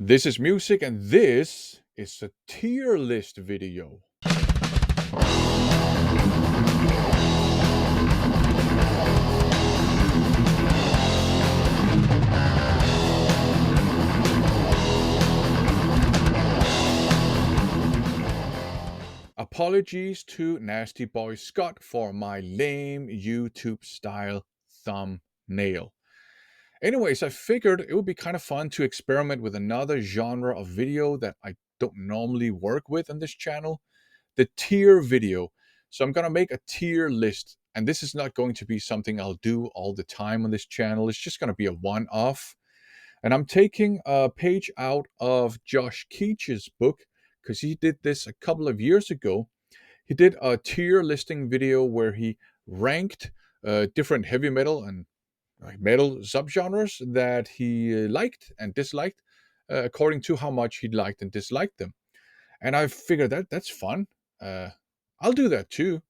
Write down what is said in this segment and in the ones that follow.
This is music, and this is a tier list video. Apologies to Nasty Boy Scott for my lame YouTube style thumbnail. Anyways, I figured it would be kind of fun to experiment with another genre of video that I don't normally work with on this channel, the tier video. So I'm going to make a tier list, and this is not going to be something I'll do all the time on this channel. It's just going to be a one-off. And I'm taking a page out of Josh Keach's book because he did this a couple of years ago. He did a tier listing video where he ranked different heavy metal and metal subgenres that he liked and disliked according to how much he liked and disliked them. And I figured that's fun. Uh, I'll do that too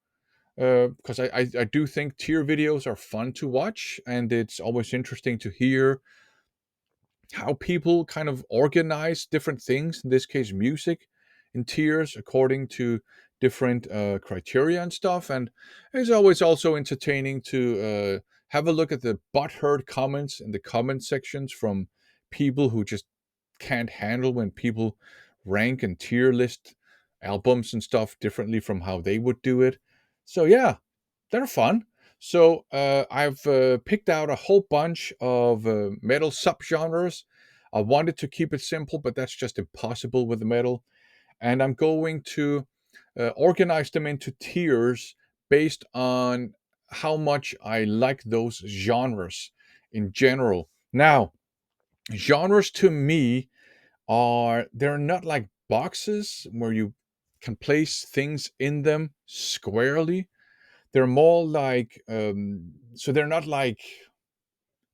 because I do think tier videos are fun to watch, and it's always interesting to hear how people kind of organize different things, in this case music, in tiers according to different criteria and stuff. And it's always also entertaining to have a look at the butthurt comments in the comment sections from people who just can't handle when people rank and tier list albums and stuff differently from how they would do it. So yeah, they're fun. So I've picked out a whole bunch of metal subgenres. I wanted to keep it simple, but that's just impossible with the metal. And I'm going to organize them into tiers based on how much I like those genres in general. Now, genres to me they're not like boxes where you can place things in them squarely. They're more like so they're not like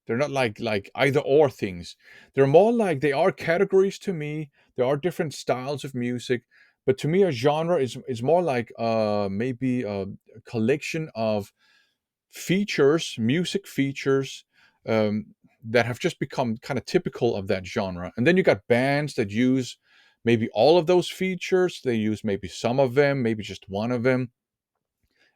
either or things. They're more like they are categories to me. There are different styles of music, but to me a genre is more like maybe a collection of features, music features, um, that have just become kind of typical of that genre. And then you got bands that use maybe all of those features. They use maybe some of them, maybe just one of them,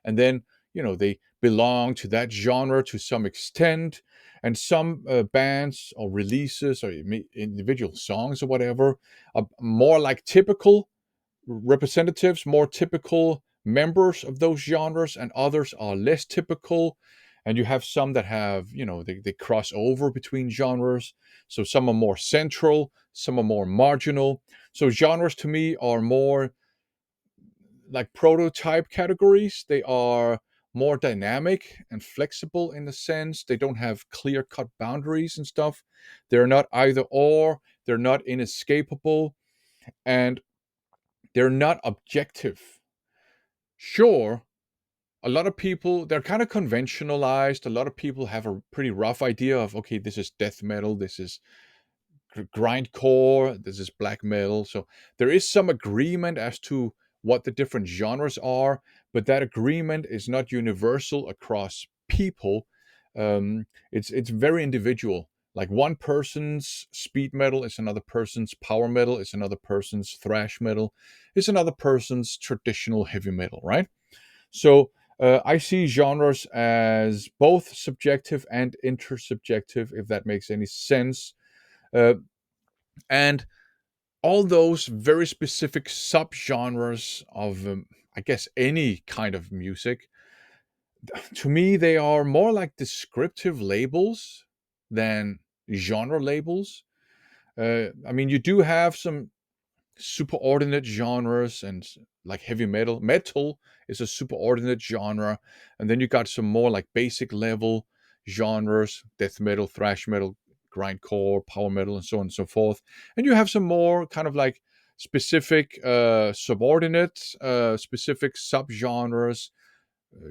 and then they belong to that genre to some extent. And some bands or releases or individual songs or whatever are more like typical representatives, more typical members of those genres, and others are less typical. And you have some that have, they cross over between genres. So some are more central, some are more marginal. So genres to me are more like prototype categories. They are more dynamic and flexible in a sense. They don't have clear cut boundaries and stuff. They're not either or, they're not inescapable, and they're not objective. Sure, a lot of people, they're kind of conventionalized. A lot of people have a pretty rough idea of, okay, this is death metal, this is grindcore, this is black metal. So there is some agreement as to what the different genres are, but that agreement is not universal across people. It's very individual. Like one person's speed metal is another person's power metal, is another person's thrash metal, is another person's traditional heavy metal, right? So I see genres as both subjective and intersubjective, if that makes any sense. Uh, and all those very specific subgenres of, I guess, any kind of music, to me, they are more like descriptive labels than genre labels. I mean, you do have some superordinate genres, and like heavy metal. Metal is a superordinate genre, and then you got some more like basic level genres: death metal, thrash metal, grindcore, power metal, and so on and so forth. And you have some more kind of like specific subordinate, specific subgenres: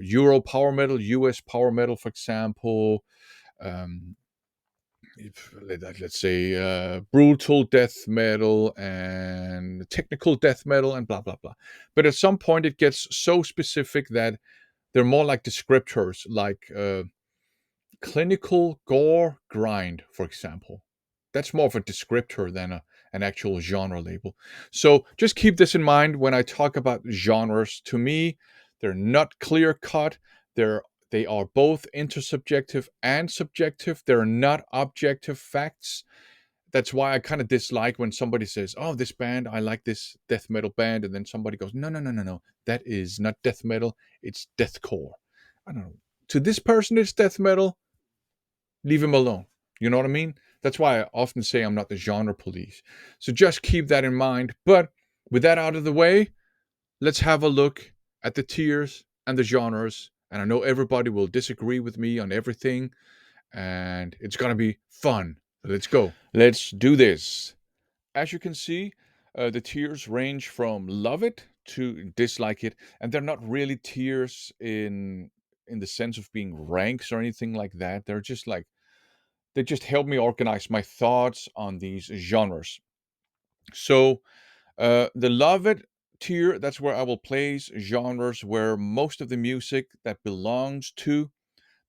Euro power metal, US power metal, for example. Um, let's say brutal death metal and technical death metal and blah blah blah. But at some point it gets so specific that they're more like descriptors, like clinical gore grind, for example. That's more of a descriptor than an actual genre label. So just keep this in mind when I talk about genres. To me, they're not clear cut. They are both intersubjective and subjective. They're not objective facts. That's why I kind of dislike when somebody says, "Oh, this band, I like this death metal band," and then somebody goes, "No, no, no, no, no, that is not death metal. It's deathcore." I don't know. To this person, it's death metal. Leave him alone. You know what I mean? That's why I often say I'm not the genre police. So just keep that in mind. But with that out of the way, let's have a look at the tiers and the genres. And I know everybody will disagree with me on everything, and it's gonna be fun. Let's go. Let's do this. As you can see, the tiers range from love it to dislike it, and they're not really tiers in the sense of being ranks or anything like that. They're just like they just help me organize my thoughts on these genres. So the love it tier, that's where I will place genres where most of the music that belongs to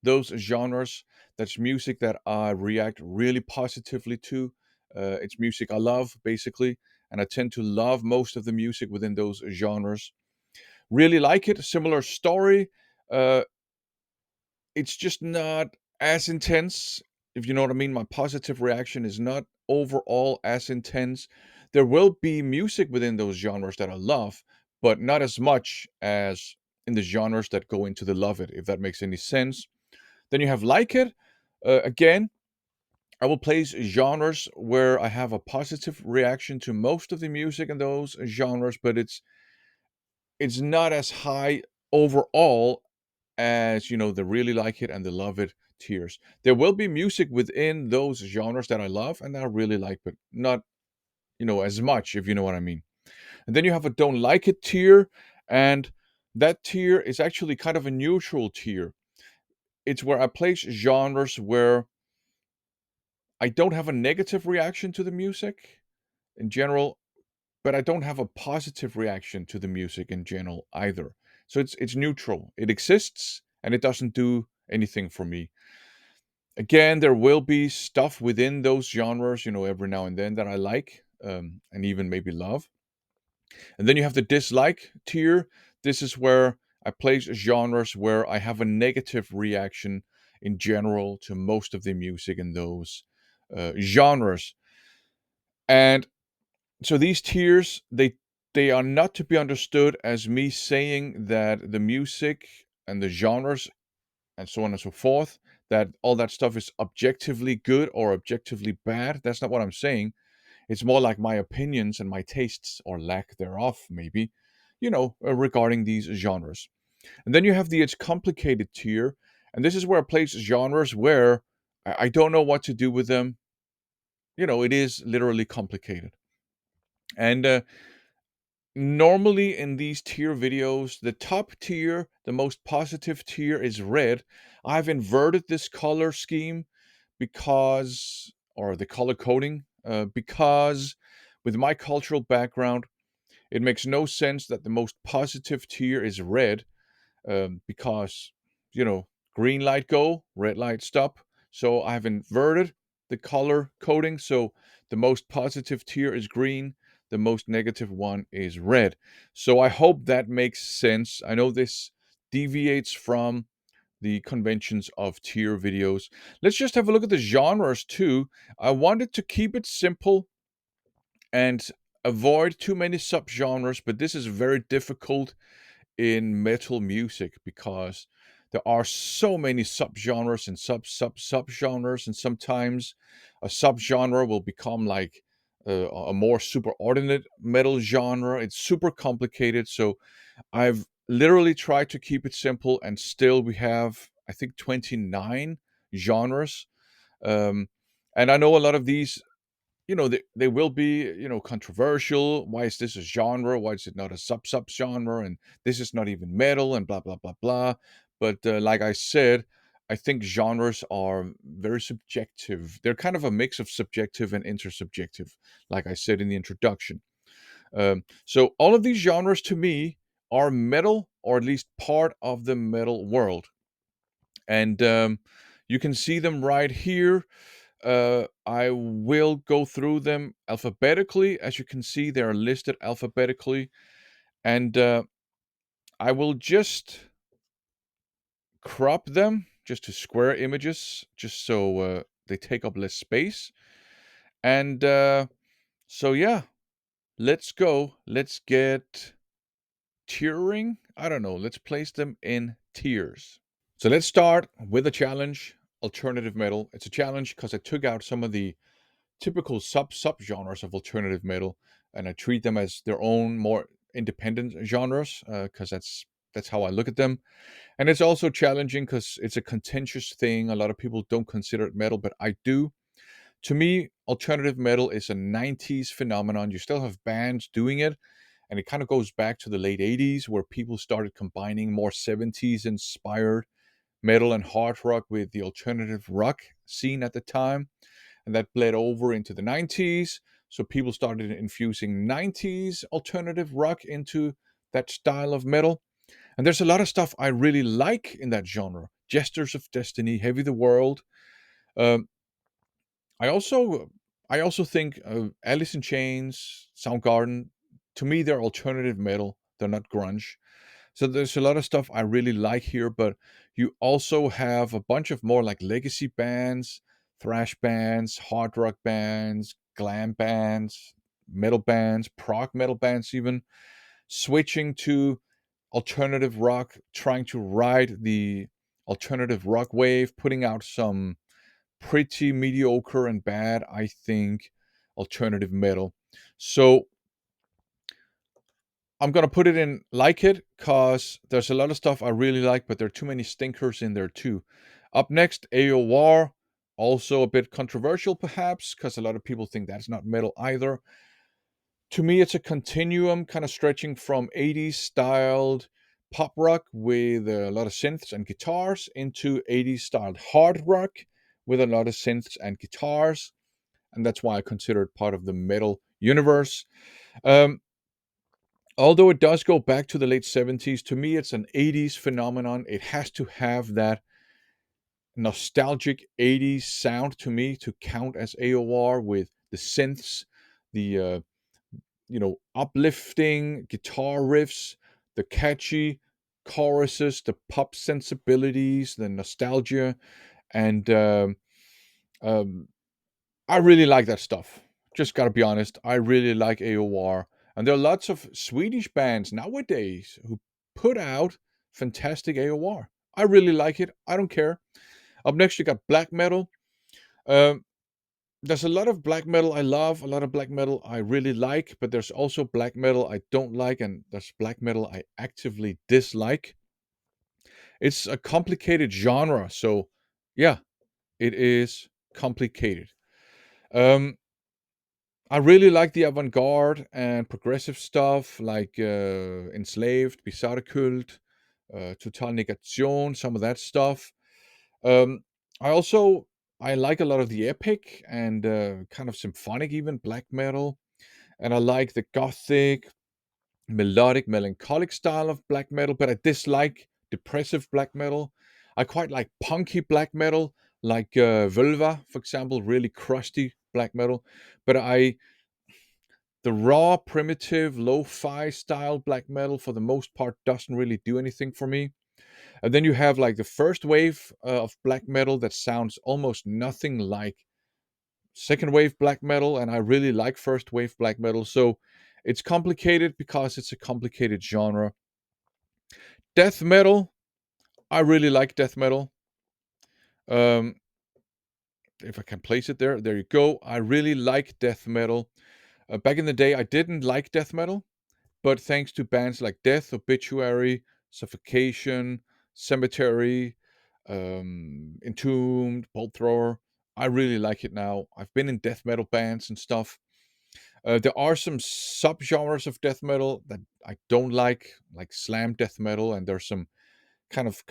those genres, that's music that I react really positively to. It's music I love, basically, and I tend to love most of the music within those genres. Really like it. Similar story. Uh, it's just not as intense, if you know what I mean. My positive reaction is not overall as intense. There will be music within those genres that I love, but not as much as in the genres that go into the love it, if that makes any sense. Then you have like it. Again, I will place genres where I have a positive reaction to most of the music in those genres, but it's not as high overall as the really like it and the love it tiers. There will be music within those genres that I love and that I really like, but not as much, if you know what I mean. And then you have a don't like it tier, and that tier is actually kind of a neutral tier. It's where I place genres where I don't have a negative reaction to the music in general, but I don't have a positive reaction to the music in general either. So it's neutral. It exists and it doesn't do anything for me. Again, there will be stuff within those genres, every now and then that I like, and even maybe love. And then you have the dislike tier. This is where I place genres where I have a negative reaction in general to most of the music in those genres. And so these tiers, they are not to be understood as me saying that the music and the genres and so on and so forth, that all that stuff is objectively good or objectively bad. That's not what I'm saying. It's more like my opinions and my tastes, or lack thereof, maybe, regarding these genres. And then you have the it's complicated tier. And this is where I place genres where I don't know what to do with them. It is literally complicated. And normally in these tier videos, the top tier, the most positive tier, is red. I've inverted this color scheme because, or the color coding, because with my cultural background, it makes no sense that the most positive tier is red, because, you know, green light go, red light stop. So I've inverted the color coding. So the most positive tier is green, the most negative one is red. So I hope that makes sense. I know this deviates from the conventions of tier videos. Let's just have a look at the genres too. I wanted to keep it simple and avoid too many subgenres, but this is very difficult in metal music because there are so many subgenres and subgenres, and sometimes a subgenre will become like a more superordinate metal genre. It's super complicated, so I've literally tried to keep it simple, and still we have, I think, 29 genres. Um, and I know a lot of these, they will be, controversial. Why is this a genre? Why is it not a sub genre? And this is not even metal, and blah blah blah blah. But like I said, I think genres are very subjective. They're kind of a mix of subjective and intersubjective, like I said in the introduction. So all of these genres to me are metal, or at least part of the metal world. And you can see them right here. I will go through them alphabetically. As you can see, they are listed alphabetically. And I will just crop them just to square images, just so they take up less space. And so, yeah, let's go. Let's get tiering. I don't know. Let's place them in tiers. So let's start with a challenge, alternative metal. It's a challenge because I took out some of the typical subgenres of alternative metal, and I treat them as their own more independent genres because that's how I look at them. And it's also challenging because it's a contentious thing. A lot of people don't consider it metal, but I do. To me, alternative metal is a 90s phenomenon. You still have bands doing it, and it kind of goes back to the late 80s where people started combining more 70s inspired metal and hard rock with the alternative rock scene at the time. And that bled over into the 90s. So people started infusing 90s alternative rock into that style of metal. And there's a lot of stuff I really like in that genre. Jesters of Destiny, Heavy the World. Um, I also I also think Alice in Chains, Soundgarden. To me, they're alternative metal. They're not grunge. So there's a lot of stuff I really like here, but you also have a bunch of more like legacy bands, thrash bands, hard rock bands, glam bands, metal bands, prog metal bands, even switching to alternative rock, trying to ride the alternative rock wave, putting out some pretty mediocre and bad, I think, alternative metal. So I'm gonna put it in like it because there's a lot of stuff I really like, but there are too many stinkers in there too. Up next, AOR, also a bit controversial perhaps, because a lot of people think that's not metal either. To me, it's a continuum, kind of stretching from 80s styled pop rock with a lot of synths and guitars into 80s styled hard rock with a lot of synths and guitars. And that's why I consider it part of the metal universe. Um, Although it does go back to the late 70s, to me it's an 80s phenomenon. It has to have that nostalgic 80s sound to me to count as AOR, with the synths, the uplifting guitar riffs, the catchy choruses, the pop sensibilities, the nostalgia, and um, I really like that stuff. Just gotta be honest, I really like AOR. And there are lots of Swedish bands nowadays who put out fantastic AOR. I really like it. I don't care. Up next, you got black metal. Um, there's a lot of black metal I love, a lot of black metal I really like, but there's also black metal I don't like, and there's black metal I actively dislike. It's a complicated genre, so yeah, it is complicated. Um, I really like the avant-garde and progressive stuff like Enslaved, Bizarre Cult, Total Negation, some of that stuff. Um, I also I like a lot of the epic and kind of symphonic, even black metal, and I like the gothic, melodic, melancholic style of black metal. But I dislike depressive black metal. I quite like punky black metal, like Vulva, for example, really crusty black metal. But the raw, primitive, lo-fi style black metal, for the most part, doesn't really do anything for me. And then you have like the first wave of black metal that sounds almost nothing like second wave black metal, and I really like first wave black metal. So it's complicated because it's a complicated genre. Death metal, I really like death metal. Um, if I can place it there, there you go. I really like death metal. Back in the day, I didn't like death metal. But thanks to bands like Death, Obituary, Suffocation, Cemetery, Entombed, Bolt Thrower, I really like it now. I've been in death metal bands and stuff. There are some subgenres of death metal that I don't like slam death metal, and there's some kind of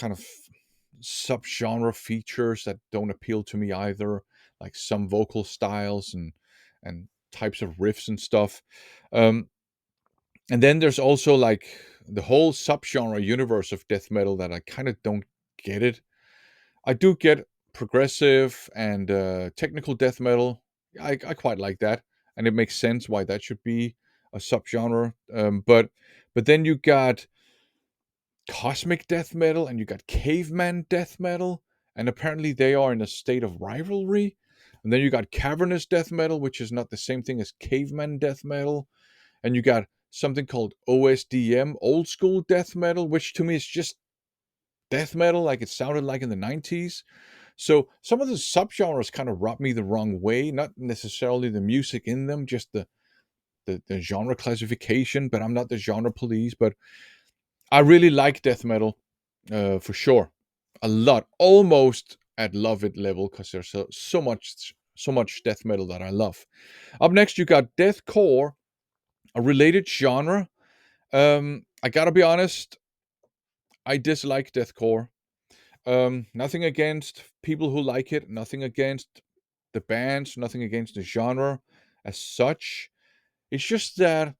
subgenre features that don't appeal to me either, like some vocal styles and types of riffs and stuff. Um, and then there's also like the whole subgenre universe of death metal that I kind of don't get it. I do get progressive and technical death metal. I quite like that, and it makes sense why that should be a subgenre. But then you got cosmic death metal and you got caveman death metal, and apparently they are in a state of rivalry. And then you got cavernous death metal, which is not the same thing as caveman death metal. And you got something called OSDM, old school death metal, which to me is just death metal like it sounded like in the 90s. So some of the subgenres kind of rub me the wrong way, not necessarily the music in them, just the genre classification. But I'm not the genre police. But I really like death metal, for sure, a lot, almost at love it level, because there's so much death metal that I love. Up next, you got deathcore, a related genre. I gotta be honest, I dislike deathcore. Nothing against people who like it, nothing against the bands, nothing against the genre as such. It's just that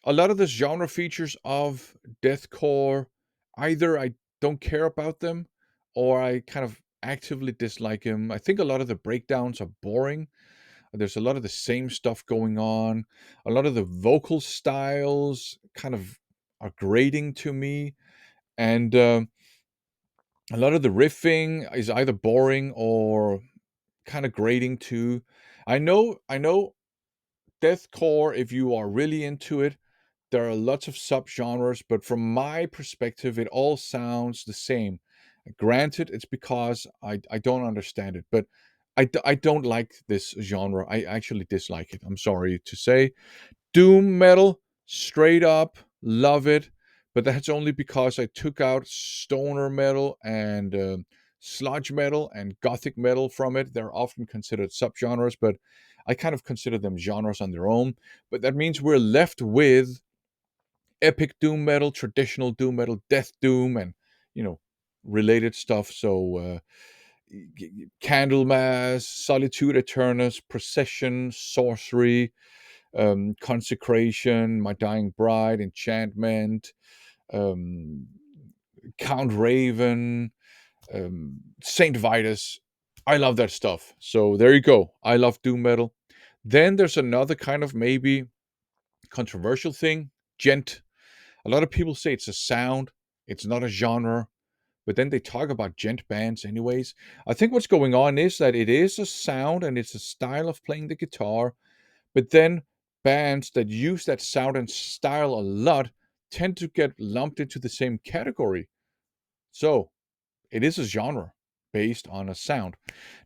a lot of the genre features of deathcore, either I don't care about them or I kind of actively dislike them. I think a lot of the breakdowns are boring. There's a lot of the same stuff going on. A lot of the vocal styles kind of are grating to me. And a lot of the riffing is either boring or kind of grating too. I know deathcore, if you are really into it, there are lots of subgenres, but from my perspective, it all sounds the same. Granted, it's because I don't understand it, but I don't like this genre. I actually dislike it. I'm sorry to say. Doom metal, straight up, love it. But that's only because I took out stoner metal and sludge metal and gothic metal from it. They're often considered subgenres, but I kind of consider them genres on their own. But that means we're left with epic doom metal, traditional doom metal, death doom, and you know related stuff. So Candlemas, Solitude Aeternus, Procession, Sorcery, Consecration, My Dying Bride, Enchantment, um, Count Raven, Saint Vitus. I love that stuff. So there you go. I love doom metal. Then there's another kind of maybe controversial thing, gent. A lot of people say it's a sound, it's not a genre, but then they talk about gent bands anyways. I think what's going on is that it is a sound and it's a style of playing the guitar, but then bands that use that sound and style a lot tend to get lumped into the same category. So it is a genre based on a sound.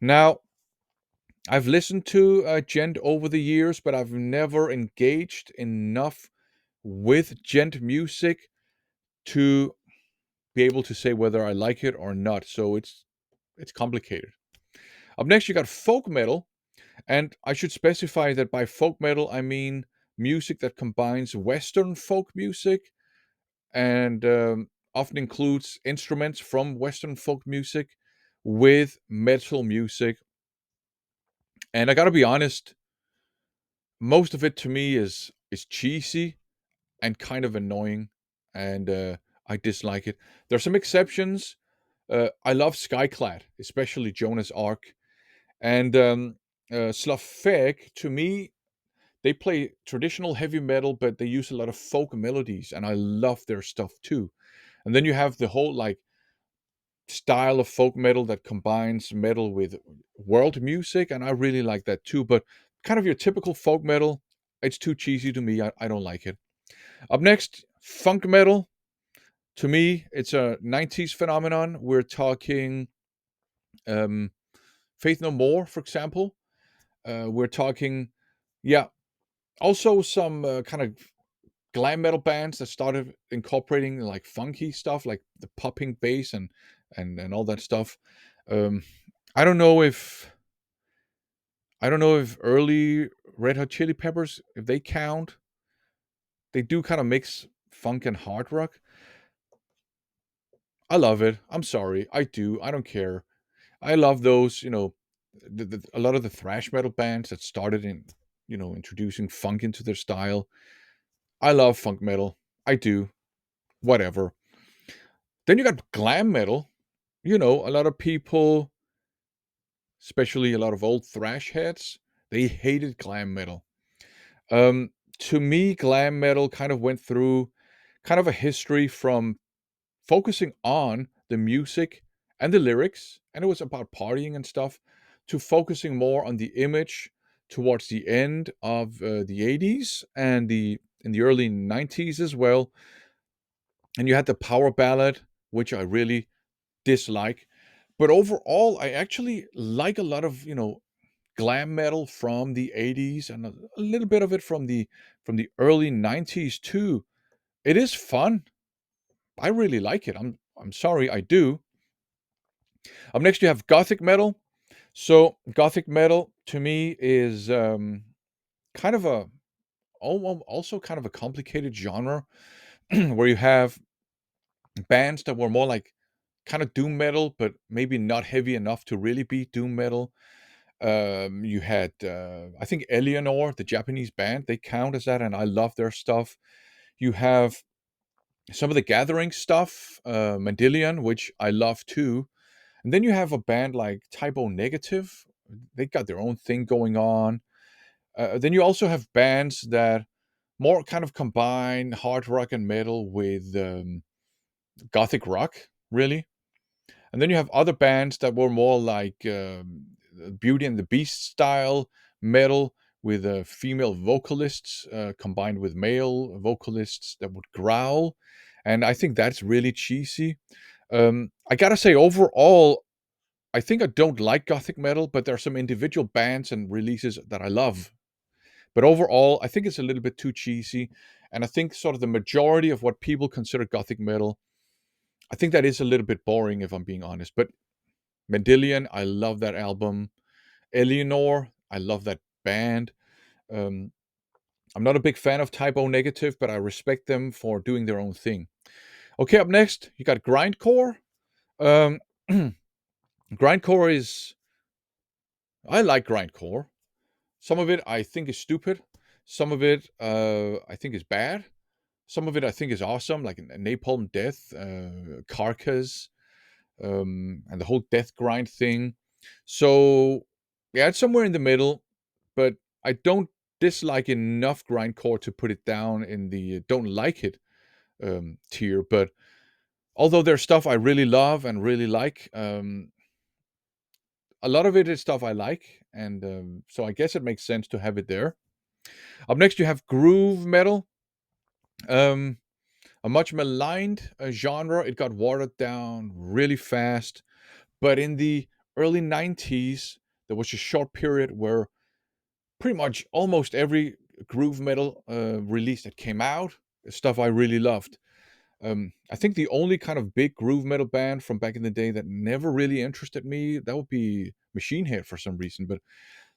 Now, I've listened to gent over the years, but I've never engaged enough with gent music to be able to say whether I like it or not. So it's complicated. Up next, you got folk metal, and I should specify that by folk metal I mean music that combines Western folk music and often includes instruments from Western folk music with metal music. And I gotta be honest, most of it to me is cheesy and kind of annoying, and I dislike it. There are some exceptions. I love Skyclad, especially Jonas Ark. And Slafek, to me, they play traditional heavy metal, but they use a lot of folk melodies, and I love their stuff too. And then you have the whole like style of folk metal that combines metal with world music, and I really like that too. But kind of your typical folk metal, it's too cheesy to me. I don't like it. Up next, funk metal. To me, it's a 90s phenomenon. We're talking um, Faith No More, for example. We're talking, yeah, also some kind of glam metal bands that started incorporating like funky stuff, like the popping bass and all that stuff. Um, I don't know if early Red Hot Chili Peppers, if they count. They do kind of mix funk and hard rock. I love it. I'm sorry, I do. I don't care. I love those. A lot of the thrash metal bands that started in, introducing funk into their style. I love funk metal. I do. Whatever. Then you got glam metal. A lot of people especially a lot of old thrash heads, they hated glam metal. Um, to me, glam metal kind of went through kind of a history from focusing on the music and the lyrics, and it was about partying and stuff, to focusing more on the image towards the end of the 80s and the in the early 90s as well. And you had the power ballad, which I really dislike. But overall, I actually like a lot of, glam metal from the 80s and a little bit of it from the early 90s too. It is fun. I really like it. I'm sorry, I do. Up next, you have gothic metal. So gothic metal to me is kind of a also kind of a complicated genre where you have bands that were more like kind of doom metal, but maybe not heavy enough to really be doom metal. You had, I think, Eleanor, the Japanese band, they count as that, and I love their stuff. You have some of the Gathering stuff, Mandillion, which I love too. And then you have a band like Typo Negative. They got their own thing going on. Then you also have bands that more kind of combine hard rock and metal with gothic rock, really. And then you have other bands that were more like Beauty and the Beast style metal with female vocalists combined with male vocalists that would growl. And I think that's really cheesy. I gotta say, overall, I think I don't like gothic metal, but there are some individual bands and releases that I love. But overall, I think it's a little bit too cheesy. And I think sort of the majority of what people consider gothic metal, I think that is a little bit boring if I'm being honest. But Mendelian, I love that album. Eleanor, I love that band. Um, I'm not a big fan of Typo Negative, but I respect them for doing their own thing. Okay, up next, you got Grindcore. Um, Grindcore is, I like Grindcore. Some of it I think is stupid. Some of it I think is bad. Some of it I think is awesome, like Napalm Death, Carcass, and the whole death grind thing. So yeah, it's somewhere in the middle, but I don't dislike enough grindcore to put it down in the don't like it tier. But although there's stuff I really love and really like, a lot of it is stuff I like, and so I guess it makes sense to have it there. Up next, you have groove metal. Um, a much maligned genre. It got watered down really fast. But in the early 90s, there was a short period where pretty much almost every groove metal release that came out is stuff I really loved. I think the only kind of big groove metal band from back in the day that never really interested me, that would be Machine Head for some reason. But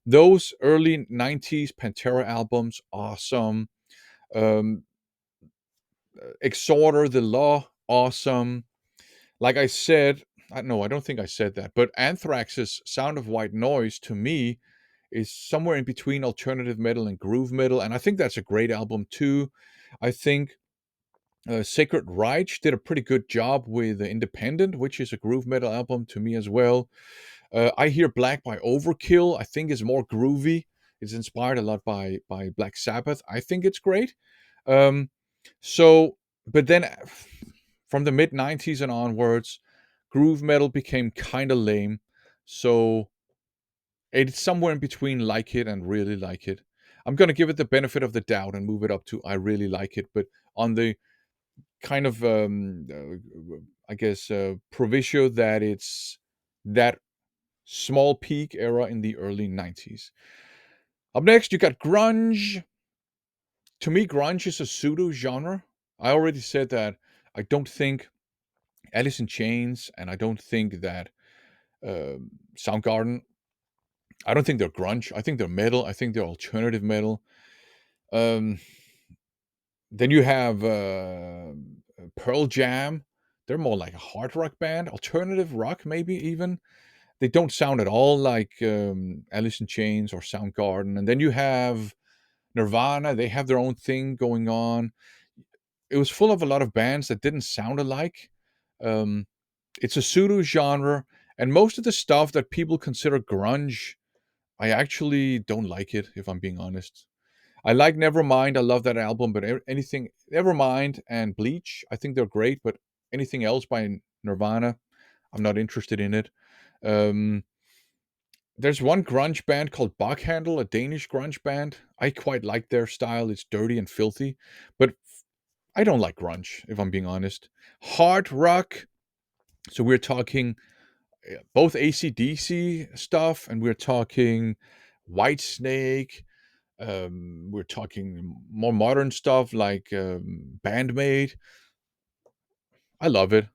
those early 90s Pantera albums, awesome. Um, Exhorder, The Law, awesome. Like I said, I don't think I said that, but Anthrax's Sound of White Noise to me is somewhere in between alternative metal and groove metal, and I think that's a great album too. I think Sacred Reich did a pretty good job with Independent, which is a groove metal album to me as well. I Hear Black by Overkill, I think is more groovy. It's inspired a lot by Black Sabbath. I think it's great. Um, so, but then from the mid 90s and onwards, groove metal became kind of lame. So it's somewhere in between like it and really like it. I'm going to give it the benefit of the doubt and move it up to I really like it. But on the kind of, I guess, proviso that it's that small peak era in the early 90s. Up next, you got grunge. To me, grunge is a pseudo genre. I already said that I don't think Alice in Chains and I don't think that Soundgarden, I don't think they're grunge. I think they're metal. I think they're alternative metal. Um, then you have Pearl Jam. They're more like a hard rock band, alternative rock, maybe even. They don't sound at all like Alice in Chains or Soundgarden. And then you have Nirvana. They have their own thing going on. It was full of a lot of bands that didn't sound alike. Um, it's a pseudo genre, And most of the stuff that people consider grunge, I actually don't like it, if I'm being honest. I like Nevermind. I love that album, but anything Nevermind and Bleach, I think they're great. But anything else by Nirvana, I'm not interested in it. Um, there's one grunge band called Bachhandel, a Danish grunge band. I quite like their style. It's dirty and filthy, but I don't like grunge, if I'm being honest. Hard rock. So we're talking both AC/DC stuff, and we're talking Whitesnake. We're talking more modern stuff like Bandmate. I love it.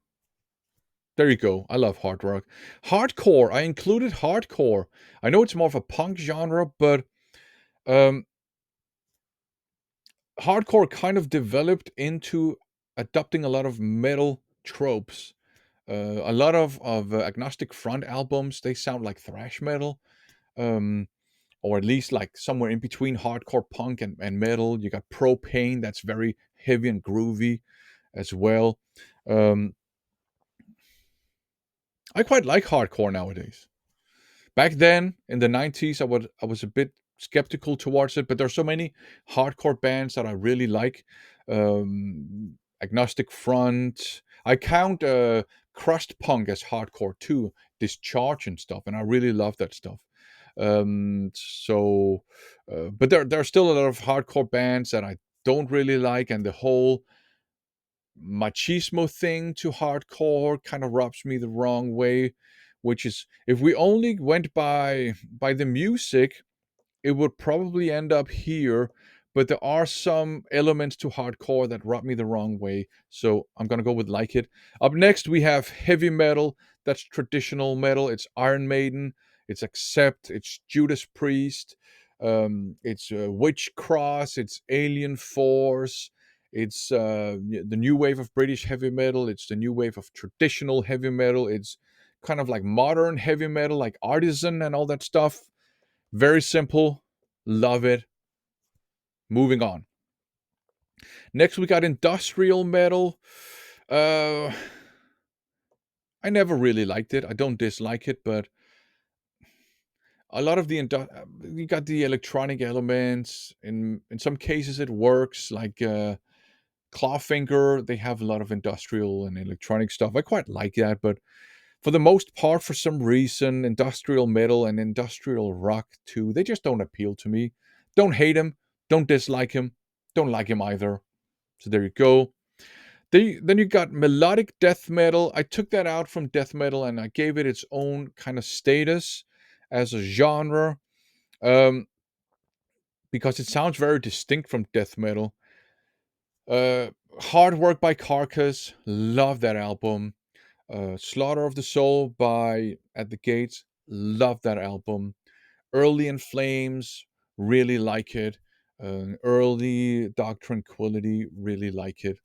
There you go. I love hard rock. Hardcore. I included hardcore. I know it's more of a punk genre, but um, hardcore kind of developed into adopting a lot of metal tropes. A lot of agnostic front albums, they sound like thrash metal. Um, or at least like somewhere in between hardcore punk and metal. You got Propane, that's very heavy and groovy as well. Um, I quite like hardcore nowadays. Back then in the 90s, I was a bit skeptical towards it, but there's so many hardcore bands that I really like. Agnostic Front. I count crust punk as hardcore too, Discharge and stuff, and I really love that stuff. So, but there are still a lot of hardcore bands that I don't really like, and the whole machismo thing to hardcore kind of rubs me the wrong way. Which is, if we only went by the music, it would probably end up here, but there are some elements to hardcore that rub me the wrong way. So I'm gonna go with Like It. Up next, we have heavy metal. That's traditional metal. It's Iron Maiden. It's Accept. It's Judas Priest. It's Witch Cross. It's Alien Force. It's the new wave of British heavy metal. It's the new wave of traditional heavy metal. It's kind of like modern heavy metal, like Artisan and all that stuff. Very simple. Love it. Moving on. Next, we got industrial metal. Uh, I never really liked it. I don't dislike it, but a lot of you got the electronic elements. In some cases, it works. Like Clawfinger, they have a lot of industrial and electronic stuff. I quite like that, but for the most part, for some reason, industrial metal and industrial rock too, they just don't appeal to me. Don't hate him, don't dislike him, don't like him either. So there you go. Then you got melodic death metal. I took that out from death metal and I gave it its own kind of status as a genre, um, because it sounds very distinct from death metal. Uh, Hard Work by Carcass, love that album. Slaughter of the Soul by At the Gates, love that album. Early in Flames, really like it. Early Dark Tranquility, really like it.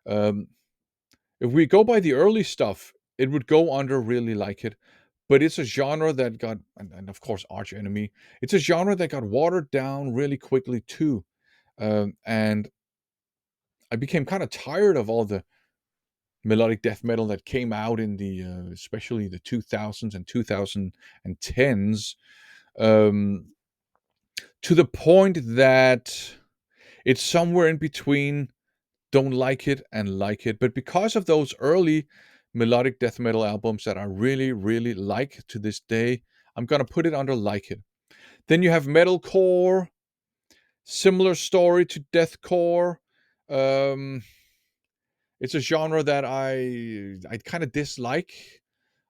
Um, if we go by the early stuff, it would go under really like it. But it's a genre that got, and of course, Arch Enemy, it's a genre that got watered down really quickly too. And I became kind of tired of all the melodic death metal that came out in the especially the 2000s and 2010s, um, to the point that it's somewhere in between don't like it and like it. But because of those early melodic death metal albums that I really really like to this day, I'm gonna put it under like it. Then you have metalcore, similar story to deathcore. um, it's a genre that I kind of dislike.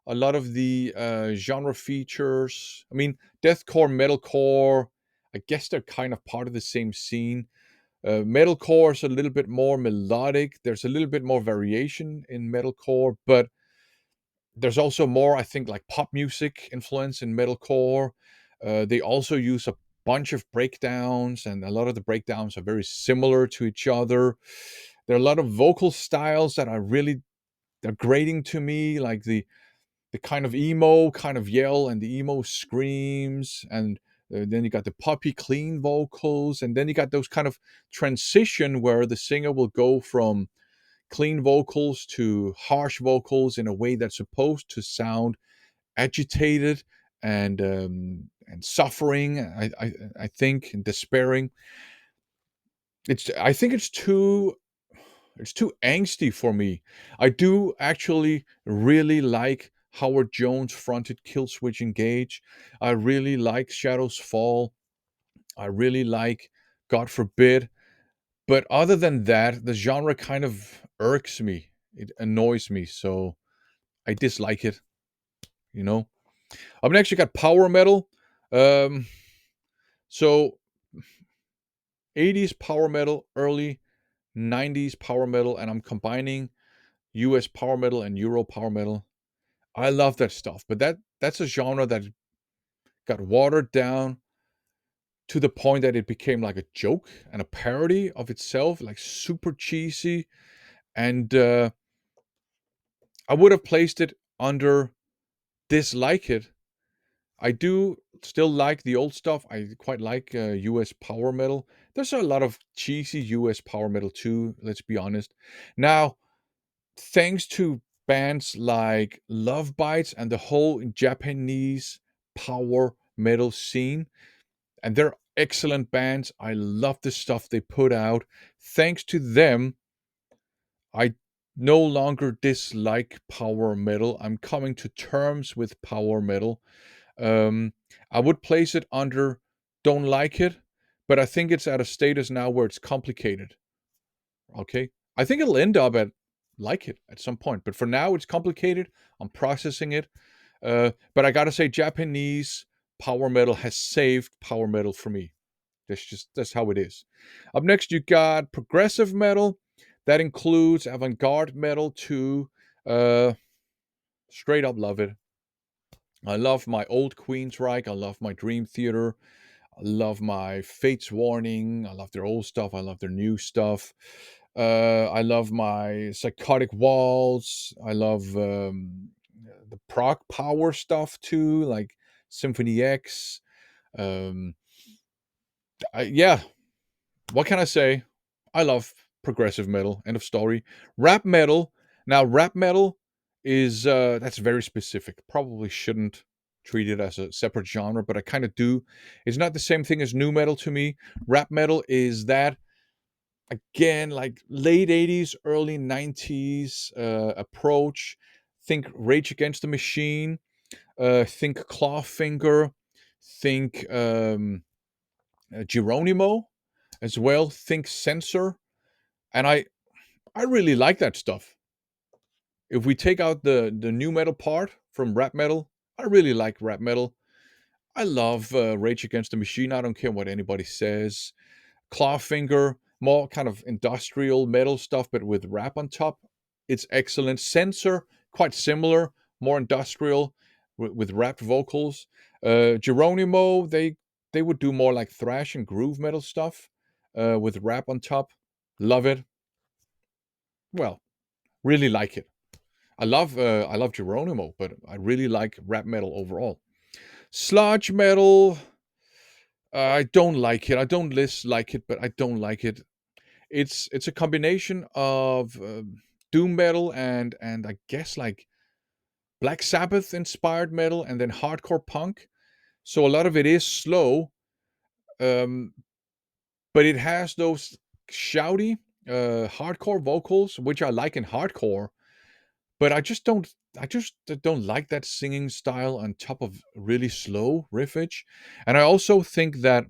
A lot of the genre features. I mean, deathcore, metalcore, I guess they're kind of part of the same scene. Metalcore is a little bit more melodic. There's a little bit more variation in metalcore, but there's also more, I think, like pop music influence in metalcore. They also use a bunch of breakdowns, and a lot of the breakdowns are very similar to each other. There are a lot of vocal styles that are really they're grating to me, like the kind of emo kind of yell and the emo screams, and then you got the poppy clean vocals, and then you got those kind of transition where the singer will go from clean vocals to harsh vocals in a way that's supposed to sound agitated and suffering. I think, and despairing. I think it's too angsty for me. I do actually really like Howard Jones fronted Killswitch Engage. I really like Shadows Fall. I really like God Forbid. But other than that, the genre kind of irks me. It annoys me, so I dislike it, you know? Up next, you got power metal. Um, so 80s power metal, early 90s power metal, and I'm combining US power metal and Euro power metal. I love that stuff, but that's a genre that got watered down to the point that it became like a joke and a parody of itself, like super cheesy. And I would have placed it under dislike it. I do still like the old stuff. I quite like US power metal. There's a lot of cheesy US power metal too, let's be honest. Now, thanks to bands like Love Bites and the whole Japanese power metal scene, and they're excellent bands. I love the stuff they put out. Thanks to them, I no longer dislike power metal. I'm coming to terms with power metal. Um, I would place it under don't like it, but I think it's at a status now where it's complicated. Okay. I think it'll end up at like it at some point, but for now it's complicated. I'm processing it. But I gotta say, Japanese power metal has saved power metal for me. That's how it is. Up next, you got progressive metal. That includes avant-garde metal too. Uh, Straight up love it. I love my old Queensryche. I love my Dream Theater. I love my Fates Warning. I love their old stuff. I love their new stuff. I love my Psychotic Waltz. I love the prog power stuff too, like Symphony X. Um, yeah, what can I say? I love progressive metal. End of story. Rap metal. Now, rap metal is that's very specific. Probably shouldn't treat it as a separate genre, but I kind of do. It's not the same thing as new metal to me. Rap metal is that again, like late 80s, early 90s approach. Think Rage Against the Machine. Think Clawfinger. Think Geronimo as well. Think Censor. And I really like that stuff. If we take out the new metal part from rap metal, I really like rap metal. I love Rage Against the Machine. I don't care what anybody says. Clawfinger, more kind of industrial metal stuff, but with rap on top. It's excellent. Censor, quite similar, more industrial with rapped vocals. Geronimo, they would do more like thrash and groove metal stuff with rap on top. Love it. Well, really like it. I love Geronimo, but I really like rap metal overall. Sludge metal, I don't like it. I don't dislike it, but I don't like it. It's a combination of doom metal and I guess like Black Sabbath inspired metal and then hardcore punk. So a lot of it is slow, um, but it has those shouty hardcore vocals, which I like in hardcore. But I just don't like that singing style on top of really slow riffage. And I also think that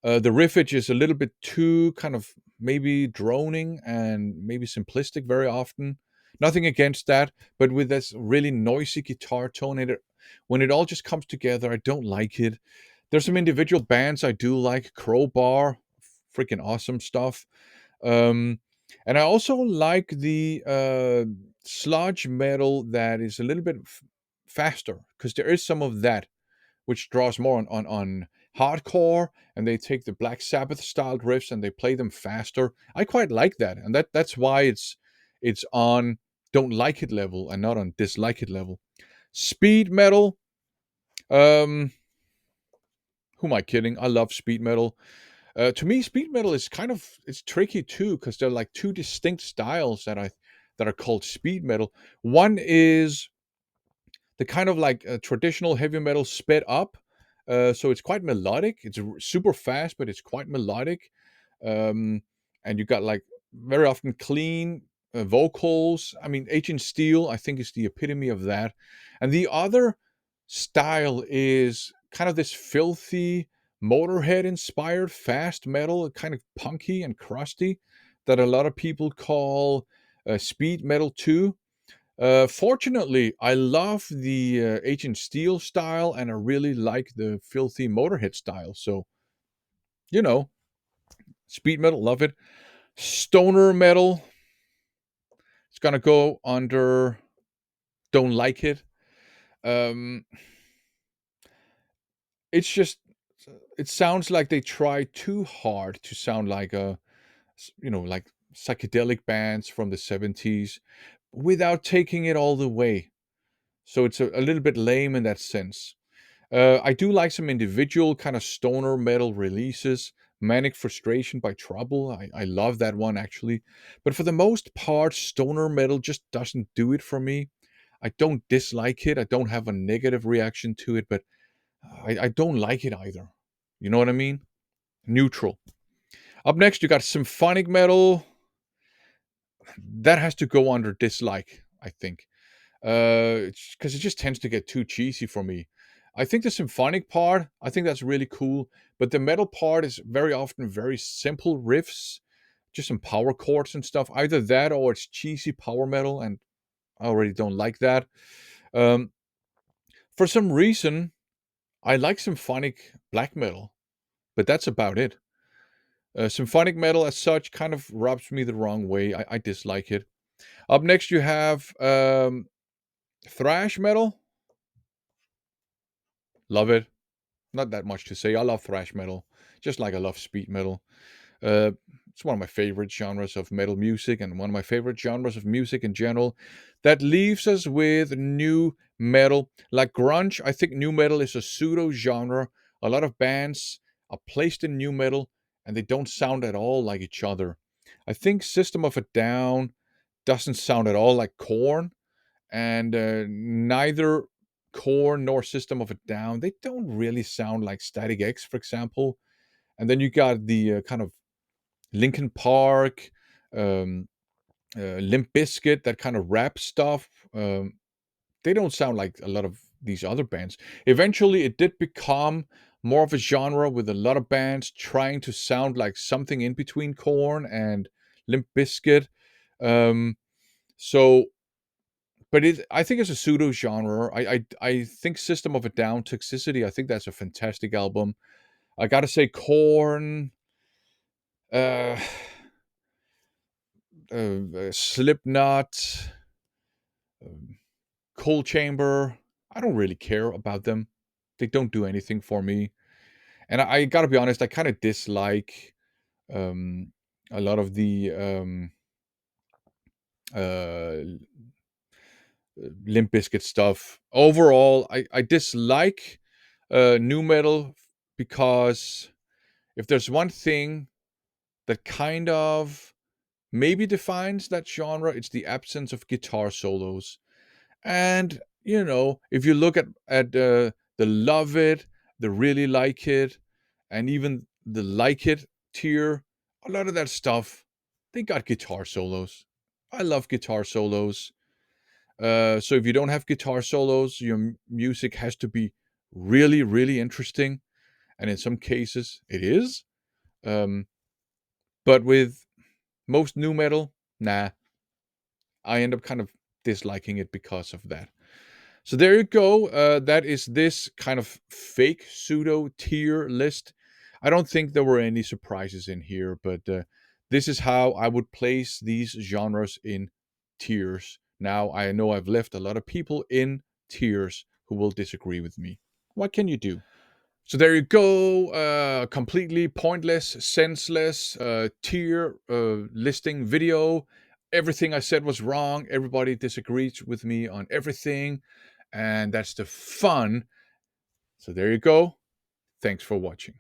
the riffage is a little bit too kind of maybe droning and maybe simplistic very often. Nothing against that, but with this really noisy guitar tone in it, when it all just comes together, I don't like it. There's some individual bands I do like. Crowbar, freaking awesome stuff. Um, and I also like the sludge metal that is a little bit faster because there is some of that which draws more on hardcore, and they take the Black Sabbath styled riffs and they play them faster. I quite like that, and that's why it's on don't like it level and not on dislike it level. Speed metal. Um, who am I kidding? I love speed metal. To me, speed metal is kind of it's tricky too because they're like two distinct styles that are called speed metal. One is the kind of like traditional heavy metal sped up. So it's quite melodic. It's super fast, but it's quite melodic. Um, and you got like very often clean vocals. I mean, Agent Steel, I think, is the epitome of that. And the other style is kind of this filthy Motorhead inspired fast metal, kind of punky and crusty, that a lot of people call speed metal too. Fortunately, I love the Agent Steel style, and I really like the filthy Motorhead style. So, you know, speed metal, love it. Stoner metal, it's gonna go under don't like it. Um, it's just it sounds like they try too hard to sound like like psychedelic bands from the 70s without taking it all the way. So it's a little bit lame in that sense. I do like some individual kind of stoner metal releases. Manic Frustration by Trouble. I love that one actually. But for the most part, stoner metal just doesn't do it for me. I don't dislike it. I don't have a negative reaction to it, but I don't like it either. You know what I mean? Neutral. Up next, you got symphonic metal. That has to go under dislike, I think. Because it just tends to get too cheesy for me. I think the symphonic part, I think that's really cool, but the metal part is very often very simple riffs, just some power chords and stuff. Either that or it's cheesy power metal, and I already don't like that. Um, for some reason, I like symphonic black metal, but that's about it. Symphonic metal as such kind of rubs me the wrong way. I dislike it. Up next, you have thrash metal. Love it. Not that much to say. I love thrash metal, just like I love speed metal. Uh, it's one of my favorite genres of metal music and one of my favorite genres of music in general. That leaves us with new metal. Like grunge, I think new metal is a pseudo genre. A lot of bands are placed in new metal and they don't sound at all like each other. I think System of a Down doesn't sound at all like Korn, and neither Korn nor System of a Down, they don't really sound like Static X, for example. And then you got the kind of Linkin Park, um, Limp Bizkit, that kind of rap stuff. They don't sound like a lot of these other bands. Eventually, it did become more of a genre with a lot of bands trying to sound like something in between Korn and Limp Bizkit. Um, so but I think it's a pseudo genre. I think System of a Down, Toxicity. I think that's a fantastic album. I gotta say, Korn, uh, Slipknot, um, Cold Chamber. I don't really care about them. They don't do anything for me. And I gotta be honest, I kind of dislike um, a lot of the uh, Limp Bizkit stuff. Overall, I dislike new metal because if there's one thing that kind of maybe defines that genre, it's the absence of guitar solos. And if you look at the love it, the really like it, and even the like it tier, a lot of that stuff, they got guitar solos. I love guitar solos. So if you don't have guitar solos, your music has to be really, really interesting, and in some cases, it is. Um, but with most new metal, nah, I end up kind of disliking it because of that. So there you go. That is this kind of fake pseudo tier list. I don't think there were any surprises in here, but this is how I would place these genres in tiers. Now, I know I've left a lot of people in tiers who will disagree with me. What can you do? So there you go. Completely pointless, senseless tier listing video. Everything I said was wrong. Everybody disagrees with me on everything. And that's the fun. So there you go. Thanks for watching.